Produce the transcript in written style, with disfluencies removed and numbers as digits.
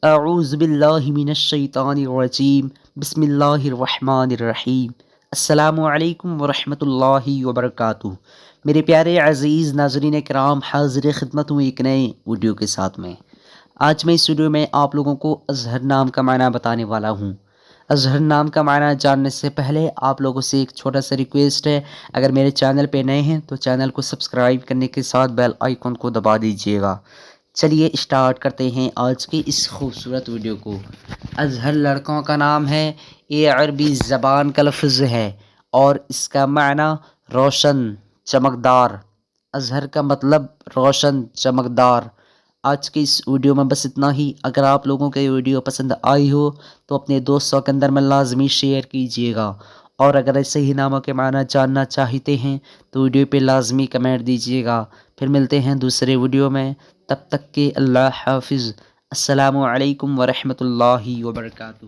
اعوذ باللہ من الشیطان الرجیم بسم اللہ الرحمن الرحیم السلام علیکم ورحمۃ اللہ وبرکاتہ۔ میرے پیارے عزیز ناظرین کرام، حاضر خدمت ہوں ایک نئے ویڈیو کے ساتھ میں۔ آج میں اس ویڈیو میں آپ لوگوں کو اظہر نام کا معنی بتانے والا ہوں۔ اظہر نام کا معنی جاننے سے پہلے آپ لوگوں سے ایک چھوٹا سا ریکویسٹ ہے، اگر میرے چینل پہ نئے ہیں تو چینل کو سبسکرائب کرنے کے ساتھ بیل آئیکن کو دبا دیجیے گا۔ چلیے اسٹارٹ کرتے ہیں آج کی اس خوبصورت ویڈیو کو۔ اظہر لڑکوں کا نام ہے، یہ عربی زبان کا لفظ ہے اور اس کا معنی روشن، چمکدار۔ اظہر کا مطلب روشن، چمکدار۔ آج کی اس ویڈیو میں بس اتنا ہی۔ اگر آپ لوگوں کو یہ ویڈیو پسند آئی ہو تو اپنے دوستوں کے اندر میں لازمی شیئر کیجیے گا، اور اگر ایسے ہی ناموں کے معنی جاننا چاہتے ہیں تو ویڈیو پہ لازمی کمنٹ دیجیے گا۔ پھر ملتے ہیں دوسرے ویڈیو میں، تب تک کے اللہ حافظ۔ السلام علیکم ورحمۃ اللہ وبرکاتہ۔